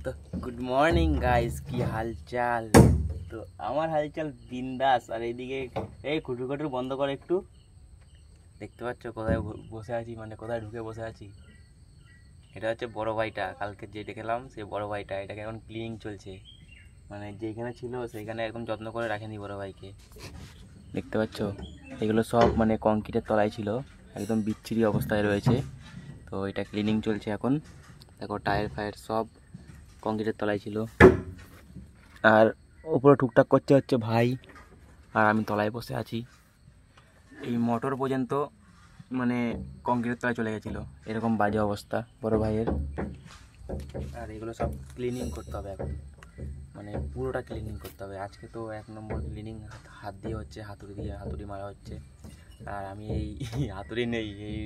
তো good morning guys, কি হালচাল? তো আমার হালচাল বিন্দাস। আর এইদিকে এই খুটুর খুটুর বন্ধ করে একটু। দেখতে পাচ্ছ কোথায় বসে আছি, মানে কোথায় ঢুকে বসে আছি। এটা হচ্ছে বড় ভাইটা, কালকে যে দেখলাম সেই বড় ভাইটা। এটাকে এখন ক্লিনিং চলছে, মানে যেখানে ছিল সেইখানে একদম যত্ন করে রাখেনি বড় ভাইকে। দেখতে পাচ্ছ এগুলো সব মানে কংক্রিটের তলায় ছিল, একদম বিচ্ছিরি অবস্থায় রয়েছে। তো এটা ক্লিনিং চলছে এখন। দেখো টায়ার ফায়ার সব কংক্রিটের তলায় ছিল। আর উপরে টুকটাক করছে হচ্ছে ভাই, আর আমি তলায় বসে আছি। এই মোটর পর্যন্ত মানে কংক্রিটের তলায় চলে গেছিলো, এরকম বাজে অবস্থা বড় ভাইয়ের। আর এগুলো সব ক্লিনিং করতে হবে এখন, মানে পুরোটা ক্লিনিং করতে হবে। আজকে তো 1 নম্বর ক্লিনিং হাত দিয়ে হচ্ছে, হাতুড়ি মারা হচ্ছে। আর আমি এই হাতুড়ি নেই, এই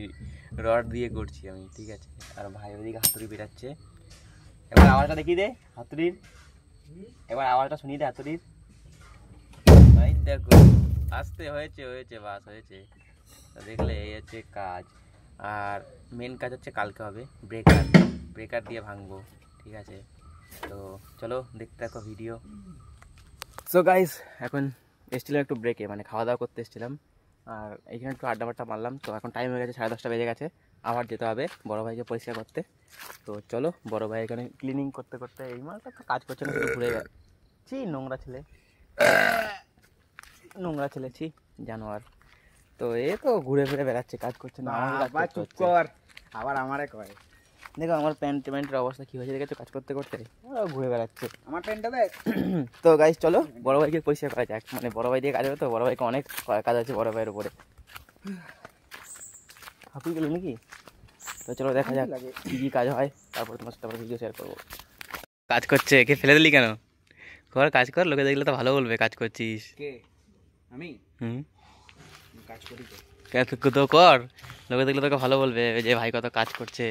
রড দিয়ে করছি আমি, ঠিক আছে। আর ভাই ওদিকে হাতুড়ি বেরাচ্ছে। এবার আওয়াজটা দেখি দে হাতুড়ির, এবার আওয়াজটা শুনি দে হাতুড়ির। ভাই দেখো আসতে হয়েছে, বাস হয়েছে। দেখলে এই হচ্ছে কাজ। আর মেন কাজ হচ্ছে কালকে হবে ব্রেকার দিয়ে ভাঙবো, ঠিক আছে। তো চলো দেখতে থাকো ভিডিও। সো গাইস, এখন এসেছিলাম একটু ব্রেকে, মানে খাওয়া দাওয়া করতে এসেছিলাম। আর এইখানে একটু আড্ডা মারলাম। তো এখন টাইম হয়ে গেছে, 10:30 বেজে গেছে। আবার যেতে হবে বড় ভাইকে পরিষ্কার করতে। তো চলো বড় ভাই এখানে ক্লিনিং করতে করতে, এই মালটা তো কাজ করছে না, শুধু ঘুরে বেড়াচ্ছি। নোংরা ছেলে ছি, জানোয়ার। তো এ তো ঘুরে ফিরে বেড়াচ্ছে, কাজ করছে না। আবার আমারে কয়, দেখো আমার প্যান্টের অবস্থা কি হয়েছে দেখেছো, কাজ করতে করতে ঘুরে বেড়াচ্ছে। আমার প্যান্টটা দেখ। তো গাইস চলো বড় ভাইকে পরিষ্কার করা যাক, মানে বড় ভাই দিয়ে কাজ হবে। তো বড় ভাইকে অনেক কাজ আছে বড় ভাইয়ের উপরে। হাঁপিয়ে গেল নাকি? তো চলো দেখা যাক কি কি কাজ হয়, তারপর তোমার সাথে ভিডিও শেয়ার করবো। কাজ করছে, কে ফেলে দিলি কেন? কাজ কর, লোকে দেখলে তো ভালো বলবে কাজ করছিস। কে? আমি কাজ করি তো কর, লোকে দেখলে তোকে ভালো বলবে যে ভাই কত কাজ করছে।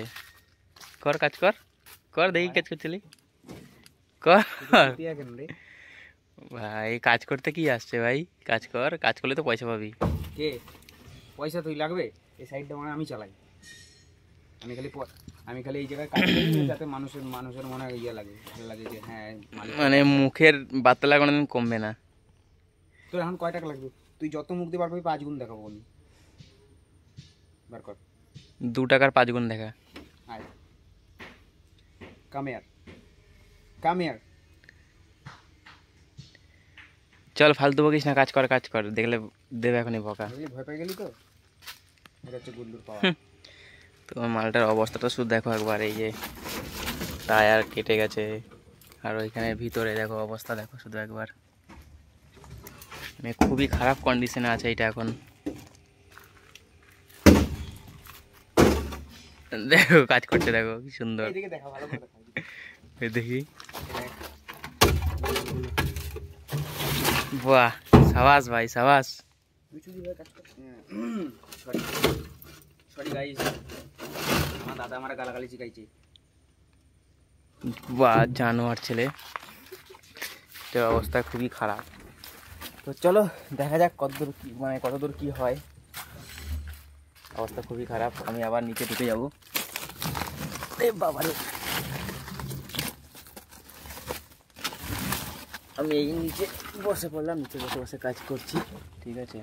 কাজ কর দেখি কাজ করছিলি, কর। ভাই কাজ করতে কি আসছে ভাই, কাজ কর, কাজ করলে তো পয়সা পাবি। কে পয়সা তুই লাগবে? এই সাইডটা মানে আমি চালাই। আমি খালি এই জায়গায় কাজ করি যাতে মানুষের মনে ইয়ে লাগে, ভালো লাগে যে হ্যাঁ মানে মুখের বার্তা কোনোদিন কমবে না। তোর এখন কয় টাকা লাগবে? তুই যত মুখ দিয়ে পারবি 5 গুণ দেখাবো আমি। বার কর 2 টাকার 5 গুণ দেখা। আয় কাম হিয়ার। চল ফালতু বকিস না, কাজ কর, দেখলে দেবে এখনই বকা। ভয় পেয়ে গেলি তো? এটা হচ্ছে গুল্লুর পাওয়া। তো মালটার অবস্থাটা শুধু দেখো একবার, এই যে টায়ার কেটে গেছে। আর ওইখানে ভিতরে দেখো অবস্থা, দেখো শুধু একবার, মানে খুবই খারাপ কন্ডিশনে আছে এটা এখন। দেখো কাজ করছে, দেখো কি সুন্দর। দেখি, বাহ, সাবাস ভাই সাবাস। সরি গাইস, আমার দাদা আমার গালাগালি শিখাইছে। বাহ, জানোয়ার ছেলে। তো অবস্থা খুবই খারাপ। তো চলো দেখা যাক কতদূর কি হয়। অবস্থা খুবই খারাপ, আমি আবার নিচে ঢুকে যাবো। বাবারে, আমি এই নিচে বসে পড়লাম, নিচে বসে কাজ করছি, ঠিক আছে।